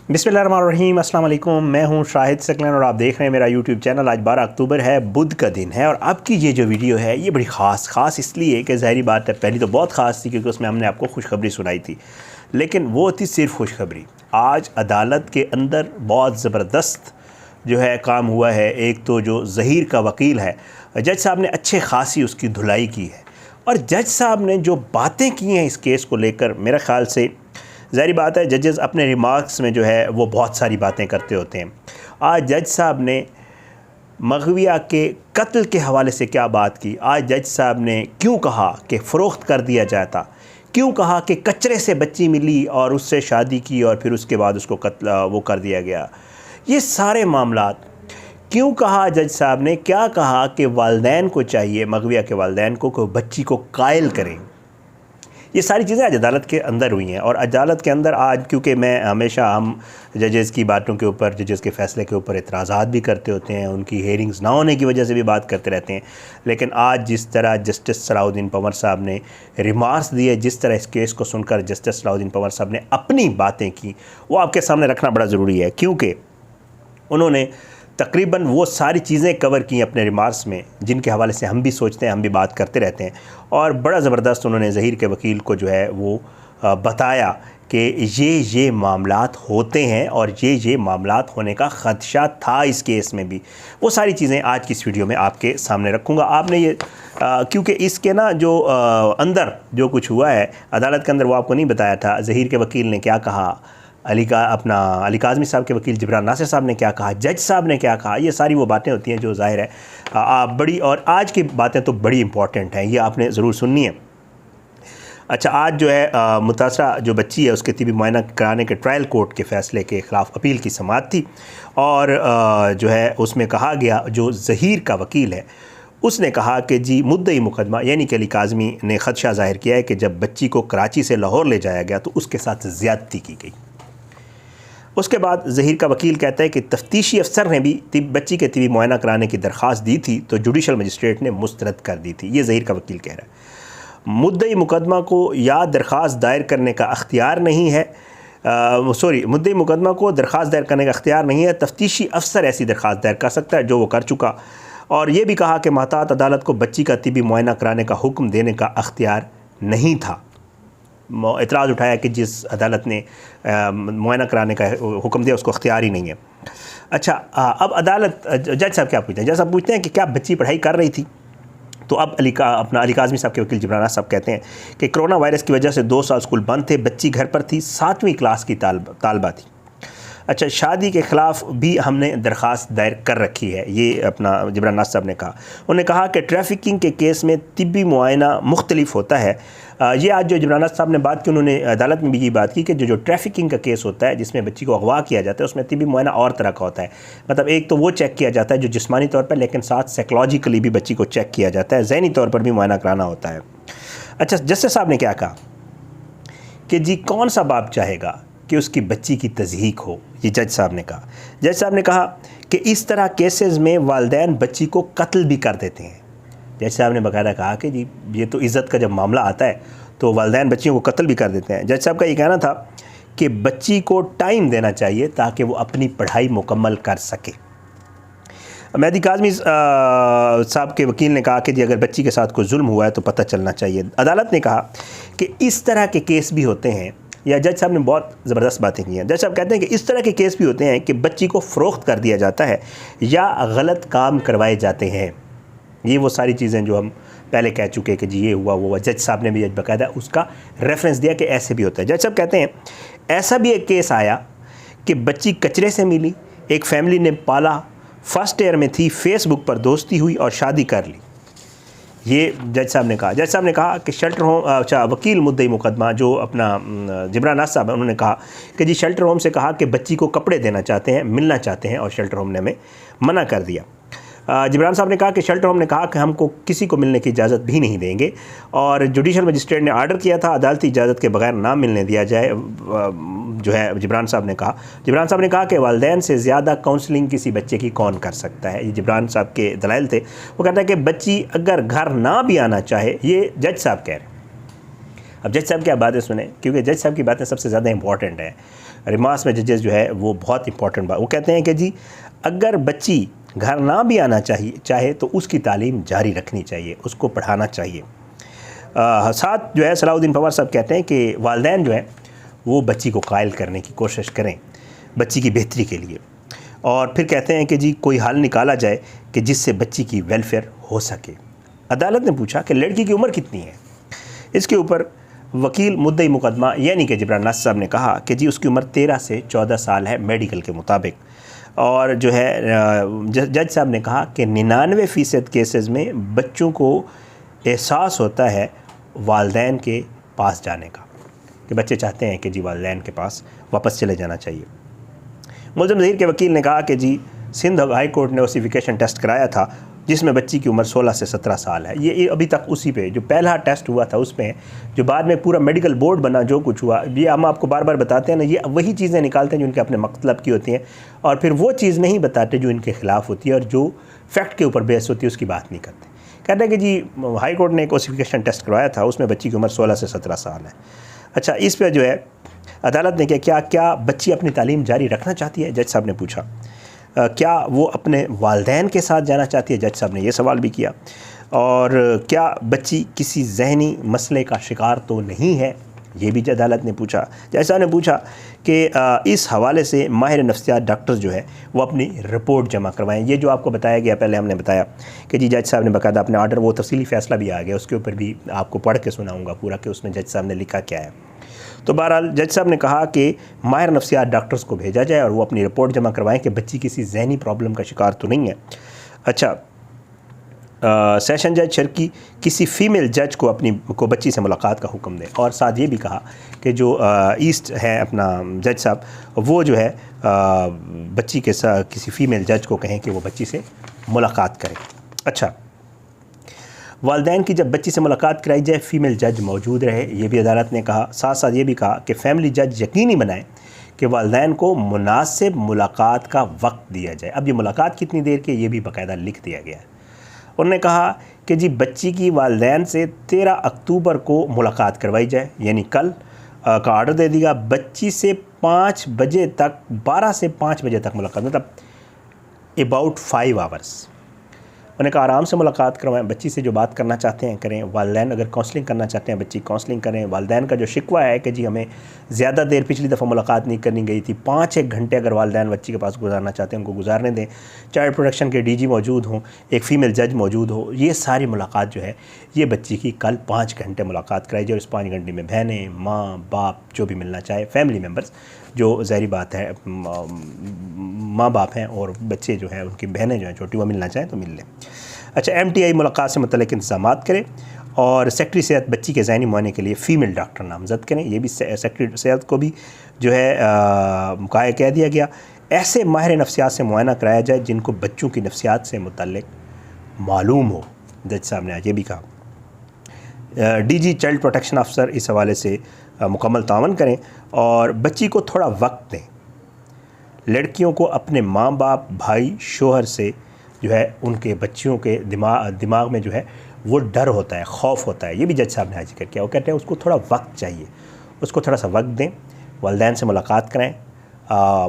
बिस्मिल्लाहिर्रहमानिर्रहीम, अस्सलाम वालेकुम। मैं हूं शाहिद सकलन और आप देख रहे हैं मेरा यूट्यूब चैनल। आज 12 अक्टूबर है, बुध का दिन है और अब की ये जो वीडियो है ये बड़ी ख़ास इसलिए कि ज़ाहिरी बात है, पहली तो बहुत ख़ास थी क्योंकि उसमें हमने आपको खुशखबरी सुनाई थी, लेकिन वो थी सिर्फ खुशखबरी। आज अदालत के अंदर बहुत ज़बरदस्त जो है काम हुआ है। एक तो जो ज़हीर का वकील है, जज साहब ने अच्छे खासी उसकी धुलाई की है और जज साहब ने जो बातें की हैं इस केस को लेकर, मेरे ख़्याल से ज़ाहिर बात है जजेस अपने रिमार्क्स में जो है वो बहुत सारी बातें करते होते हैं। आज जज साहब ने मग़विया के कत्ल के हवाले से क्या बात की, आज जज साहब ने क्यों कहा कि फ़रोख्त कर दिया जाता, क्यों कहा कि कचरे से बच्ची मिली और उससे शादी की और फिर उसके बाद उसको कत्ल वो कर दिया गया, ये सारे मामलात क्यों कहा जज साहब ने, क्या कहा कि वालिदैन को चाहिए, मग़विया के वालिदैन को बच्ची को कायल करें। ये सारी चीज़ें आज अदालत के अंदर हुई हैं और अदालत के अंदर आज, क्योंकि मैं हमेशा हम जजेस की बातों के ऊपर, जजेस के फ़ैसले के ऊपर एतराज़ात भी करते होते हैं, उनकी हेयरिंग्स ना होने की वजह से भी बात करते रहते हैं, लेकिन आज जिस तरह जस्टिस सलाउद्दीन पंवर साहब ने रिमार्क्स दिए, जिस तरह इस केस को सुनकर जस्टिस सलाउद्दीन पंवर साहब ने अपनी बातें की, वो आपके सामने रखना बड़ा ज़रूरी है, क्योंकि उन्होंने तकरीबन वो सारी चीज़ें कवर की अपने रिमार्क्स में जिनके हवाले से हम भी सोचते हैं, हम भी बात करते रहते हैं। और बड़ा ज़बरदस्त उन्होंने ज़हीर के वकील को जो है वो बताया कि ये मामलात होते हैं और ये मामलात होने का ख़दशा था इस केस में भी। वो सारी चीज़ें आज की इस वीडियो में आपके सामने रखूँगा। आपने ये क्योंकि इसके ना जो अंदर जो कुछ हुआ है अदालत के अंदर, वो आपको नहीं बताया था। ज़हीर के वकील ने क्या कहा, अली काज़मी साहब के वकील जिब्रान नासिर साहब ने क्या कहा, जज साहब ने क्या कहा, ये सारी वो बातें होती हैं जो ज़ाहिर है बड़ी, और आज की बातें तो बड़ी इंपॉर्टेंट हैं, ये आपने ज़रूर सुननी है। अच्छा, आज जो है मुतासरा जो बच्ची है उसके तिबी मुआयना कराने के ट्रायल कोर्ट के फ़ैसले के ख़िलाफ़ अपील की समाअत थी और जो है उसमें कहा गया, जो ज़हीर का वकील है उसने कहा कि जी मुद्दई मुकदमा यानी कि अली काज़मी ने ख़दशा ज़ाहिर किया है कि जब बच्ची को कराची से लाहौर ले जाया गया तो उसके साथ ज़्यादती की गई। उसके बाद ज़हीर का वकील कहता है कि तफ्तीशी अफसर ने भी बच्ची के तिबी मुआयना कराने की दरख्वास्त दी थी तो जुडिशल मजिस्ट्रेट ने मुस्तरद कर दी थी। ये ज़हीर का वकील कह रहा है। मुद्दई मुकदमा को या दरख्वास्त दायर करने का अख्तियार नहीं है, मुद्दई मुकदमा को दरख्वास्त दायर करने का अख्तियार नहीं है, तफ्तीशी अफसर ऐसी दरख्वास्त दायर कर सकता है जो वो कर चुका। और ये भी कहा कि महतात अदालत को बच्ची का तिबी मुआयना कराने का हुक्म देने का अख्तियार नहीं था। एतराज़ उठाया कि जिस अदालत ने मुआयना कराने का हुक्म दिया उसको अख्तियार ही नहीं है। अच्छा, अब अदालत जज साहब क्या पूछते हैं, जज साहब पूछते हैं कि क्या बच्ची पढ़ाई कर रही थी, तो अब अली काज़मी साहब के वकील जिब्रान साहब कहते हैं कि कोरोना वायरस की वजह से 2 साल स्कूल बंद थे, बच्ची घर पर थी, 7वीं क्लास की तालबा थी। अच्छा, शादी के ख़िलाफ़ भी हमने दरख्वास्त दायर कर रखी है, ये अपना जिब्रान नासिर साहब ने कहा। उन्होंने कहा कि ट्रैफिकिंग के केस में तिब्बी मुआयना मुख्तलिफ होता है। ये आज जो जिब्रान नासिर साहब ने बात की, उन्होंने अदालत में भी ये बात की कि जो ट्रैफिकिंग का केस होता है जिसमें बच्ची को अगवा किया जाता है उसमें तिब्बी मुआयना और तरह का होता है। मतलब एक तो वो चेक किया जाता है जो जिस्मानी तौर पर, लेकिन साथ साइकोलॉजिकली भी बच्ची को चेक किया जाता है, ज़हनी तौर पर भी मुआयना कराना होता है। अच्छा, जस्टिस साहब ने क्या कहा कि जी कौन सा बाप चाहेगा कि उसकी बच्ची की तज़हीक हो, ये जज साहब ने कहा। जज साहब ने कहा कि इस तरह केसेस में वालिदैन बच्ची को कत्ल भी कर देते हैं। जज साहब ने बाकायदा कहा कि जी ये तो इज़्ज़त का जब मामला आता है तो वालिदैन बच्चियों को कत्ल भी कर देते हैं। जज साहब का ये कहना था कि बच्ची को टाइम देना चाहिए ताकि वो अपनी पढ़ाई मुकम्मल कर सके। मेहदी काज़मी साहब के वकील ने कहा कि जी अगर बच्ची के साथ कोई जुल्म हुआ है तो पता चलना चाहिए। अदालत ने कहा कि इस तरह के केस भी होते हैं, या जज साहब ने बहुत ज़बरदस्त बातें की हैं। जज साहब कहते हैं कि इस तरह के केस भी होते हैं कि बच्ची को फ़रोख्त कर दिया जाता है या गलत काम करवाए जाते हैं। ये वो सारी चीज़ें जो हम पहले कह चुके हैं कि जी ये हुआ वो हुआ। जज साहब ने भी बाकायदा उसका रेफरेंस दिया कि ऐसे भी होता है। जज साहब कहते हैं ऐसा भी एक केस आया कि बच्ची कचरे से मिली, एक फैमिली ने पाला, फर्स्ट ईयर में थी, फेसबुक पर दोस्ती हुई और शादी कर ली। ये जज साहब ने कहा। जज साहब ने कहा कि शेल्टर होम, अच्छा वकील मुद्दई मुकदमा जो अपना जिब्रान नासिर साहब, उन्होंने कहा कि जी शेल्टर होम से कहा कि बच्ची को कपड़े देना चाहते हैं, मिलना चाहते हैं, और शेल्टर होम ने हमें मना कर दिया। जिब्रान साहब ने कहा कि शेल्टर होम ने कहा कि हमको किसी को मिलने की इजाज़त भी नहीं देंगे और जुडिशल मजिस्ट्रेट ने आर्डर किया था अदालती इजाज़त के बगैर ना मिलने दिया जाए। जो है जिब्रान साहब ने कहा कि वालिदैन से ज़्यादा काउंसलिंग किसी बच्चे की कौन कर सकता है। ये जिब्रान साहब के दलाइल थे। वो कहता है कि बच्ची अगर घर ना भी आना चाहे, ये जज साहब कह रहे हैं। अब जज साहब क्या बातें सुने, क्योंकि जज साहब की बातें सबसे ज़्यादा इंपॉर्टेंट है। रिमार्क्स में जजेस जो है वो बहुत इंपॉर्टेंट बात, वो कहते हैं कि जी अगर बच्ची घर ना भी आना चाहे तो उसकी तालीम जारी रखनी चाहिए, उसको पढ़ाना चाहिए। साथ जो है सलाहुद्दीन पवार साहब कहते हैं कि वालिदैन जो है वो बच्ची को कायल करने की कोशिश करें बच्ची की बेहतरी के लिए, और फिर कहते हैं कि जी कोई हल निकाला जाए कि जिससे बच्ची की वेलफेयर हो सके। अदालत ने पूछा कि लड़की की उम्र कितनी है। इसके ऊपर वकील मुद्दई मुकदमा यानी कि जिब्रान नासिर साहब ने कहा कि जी उसकी उम्र 13 से 14 साल है मेडिकल के मुताबिक, और जो है जज साहब ने कहा कि 99% केसेस में बच्चों को एहसास होता है वालिदैन के पास जाने का, कि बच्चे चाहते हैं कि जी वालिदैन के पास वापस चले जाना चाहिए। मुल्ज़िम ज़हीर के वकील ने कहा कि जी सिंध हाई कोर्ट ने ओसिफिकेशन टेस्ट कराया था जिसमें बच्ची की उम्र 16 से 17 साल है। ये अभी तक उसी पे जो पहला टेस्ट हुआ था उसमें, जो बाद में पूरा मेडिकल बोर्ड बना, जो कुछ हुआ, ये हम आपको बार बार बताते हैं ना, ये वही चीज़ें निकालते हैं जो इनके अपने मतलब की होती हैं, और फिर वो चीज़ नहीं बताते जो इनके ख़िलाफ़ होती है और जो फैक्ट के ऊपर बेस होती है उसकी बात नहीं करते। कहते हैं कि जी हाई कोर्ट ने एक ओसिफिकेशन टेस्ट करवाया था, उसमें बच्ची की उम्र 16 से 17 साल है। अच्छा, इस पर जो है अदालत ने क्या बच्ची अपनी तालीम जारी रखना चाहती है, जज साहब ने पूछा। क्या वो अपने वालिदैन के साथ जाना चाहती है, जज साहब ने ये सवाल भी किया। और क्या बच्ची किसी जहनी मसले का शिकार तो नहीं है, ये भी अदालत ने पूछा। जज साहब ने पूछा कि इस हवाले से माहिर नफ्सियात डॉक्टर्स जो है वो अपनी रिपोर्ट जमा करवाएं। ये जो आपको बताया गया, पहले हमने बताया कि जी जज साहब ने बाकायदा अपने ऑर्डर, वो तफसीली फ़ैसला भी आ गया, उसके ऊपर भी आपको पढ़ के सुनाऊँगा पूरा कि उसमें जज साहब ने लिखा क्या है। तो बहरहाल जज साहब ने कहा कि माहिर नफ्सियात डॉक्टर्स को भेजा जाए और वो अपनी रिपोर्ट जमा करवाएं कि बच्ची किसी जहनी प्रॉब्लम का शिकार तो नहीं है। अच्छा, सेशन जज शर्की किसी फ़ीमेल जज को बच्ची से मुलाकात का हुक्म दें, और साथ ये भी कहा कि जो ईस्ट है अपना जज साहब, वो जो है बच्ची के साथ किसी फ़ीमेल जज को कहें कि वो बच्ची से मुलाकात करें। अच्छा, वालिदैन की जब बच्ची से मुलाकात कराई जाए फ़ीमेल जज मौजूद रहे, ये भी अदालत ने कहा। साथ साथ ये भी कहा कि फ़ैमिली जज यकीनी बनाए कि वालिदैन को मुनासिब मुलाकात का वक्त दिया जाए। अब ये मुलाकात कितनी देर की, ये भी बाकायदा लिख दिया गया है। उन्होंने कहा कि जी बच्ची की वालिदैन से 13 अक्टूबर को मुलाकात करवाई जाए, यानी कल का ऑर्डर दे दिया। बच्ची से 5 बजे तक, 12 से 5 बजे तक मुलाकात, मतलब अबाउट 5 आवर्स। उन्होंने कहा आराम से मुलाकात करवाएं, बच्ची से जो बात करना चाहते हैं करें। वालिदैन अगर काउंसलिंग करना चाहते हैं बच्ची काउंसलिंग करें। वालिदैन का जो शिकवा है कि जी हमें ज़्यादा देर पिछली दफ़ा मुलाकात नहीं करनी गई थी, 5-1 घंटे अगर वालिदैन बच्ची के पास गुजारना चाहते हैं उनको गुजारने दें। चाइल्ड प्रोटेक्शन के DG मौजूद हों, एक फ़ीमेल जज मौजूद हो, ये सारी मुलाकात जो है ये बच्ची की कल 5 घंटे मुलाकात कराई जाए। और इस 5 घंटे में बहनें, माँ बाप जो भी मिलना चाहे, फैमिली मेम्बर्स, जो ज़ाहिर बात है माँ बाप हैं और बच्चे जो हैं उनकी बहनें जो हैं छोटी, वो मिलना चाहें तो मिल लें। अच्छा, MTI मुलाकात से मुतल्लिक़ इंतज़ाम करें और सेक्रेटरी सेहत बच्ची के ज़हनी मुआयने के लिए फ़ीमेल डॉक्टर नामज़द करें। ये भी सेक्रेटरी सेहत को भी जो है कह दिया गया। ऐसे माहिर नफ्सियात से मुआयना कराया जाए जिनको बच्चों की नफ्सियात से मुतल्लिक़ मालूम हो। जज साहब ने आज ये भी कहा। DG चाइल्ड प्रोटेक्शन अफसर इस हवाले से मुकम्मल तावन करें और बच्ची को थोड़ा वक्त दें। लड़कियों को अपने माँ बाप, भाई, शोहर से जो है उनके बच्चियों के दिमाग में जो है वो डर होता है, खौफ होता है। ये भी जज साहब ने आज जिक्र किया। वो कहते हैं उसको थोड़ा वक्त चाहिए, उसको थोड़ा सा वक्त दें, वालिदैन से मुलाकात कराएं।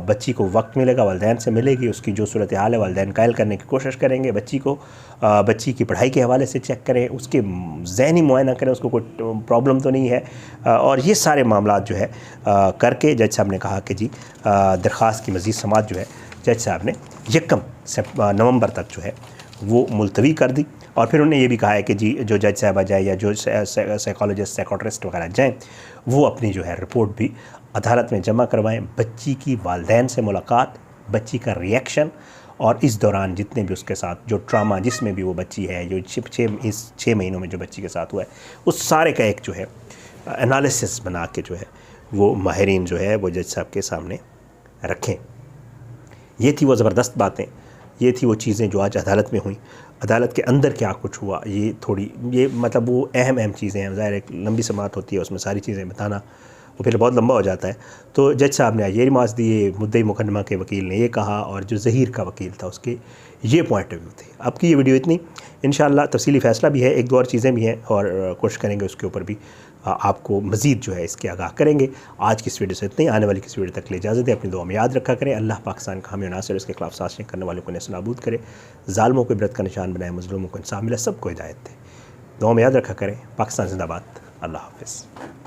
बच्ची को वक्त मिलेगा, वालिदैन से मिलेगी, उसकी जो सूरत हाल है वालिदैन कायल करने की कोशिश करेंगे। बच्ची को बच्ची की पढ़ाई के हवाले से चेक करें, उसके ज़हनी मुआयना करें, उसको कोई प्रॉब्लम तो नहीं है। और ये सारे मामलात जो है करके जज साहब ने कहा कि जी दरख्वास्त की मज़ीद समाअत जो है जज साहब ने 1 नवंबर तक जो है वो मुलतवी कर दी। और फिर उन्होंने ये भी कहा है कि जी जो जज साहबा जाए या जो साइकोलॉजिस्ट, साइकोट्रिस्ट वगैरह जाएँ, वो अपनी जो है रिपोर्ट भी अदालत में जमा करवाएं। बच्ची की वालिदैन से मुलाकात, बच्ची का रिएक्शन, और इस दौरान जितने भी उसके साथ जो ट्रामा जिसमें भी वो बच्ची है, जो इस 6 महीनों में जो बच्ची के साथ हुआ है, उस सारे का एक जो है एनालिसिस बना के जो है वो माहिरीन जो है वो जज साहब के सामने रखें। ये थी वो ज़बरदस्त बातें, ये थी वो चीज़ें जो आज अदालत में हुई। अदालत के अंदर क्या कुछ हुआ, ये मतलब वो अहम चीज़ें हैं। ज़ाहिर एक लंबी समाअत होती है, उसमें सारी चीज़ें बताना वो फिर बहुत लंबा हो जाता है। तो जज साहब ने ये रिमार्क्स दिए, मुद्दई मुकदमा के वकील ने ये कहा, और जो ज़हीर का वकील था उसके ये पॉइंट ऑफ व्यू थे। आपकी ये वीडियो इतनी, इंशाअल्लाह तफसीली फ़ैसला भी है, 1-2 और चीज़ें भी हैं और कोशिश करेंगे उसके ऊपर भी आपको मज़ीद जो है इसके आगाह करेंगे। आज की इस वीडियो से इतनी, आने वाली किस वीडियो तक के लिए इजाज़त है। अपनी दुआ में याद रखा करें। अल्लाह पाकिस्तान का हामी नासिर, इसके खिलाफ साजिशें करने वालों को नेस्तनाबूद करे, ज़ालिमों को इबरत का निशान बनाए, मज़लूमों को इंसाफ मिले, सबको हिदायत दे। दुआ में याद रखा करें। पाकिस्तान जिंदाबाद। अल्लाह हाफ़िज़।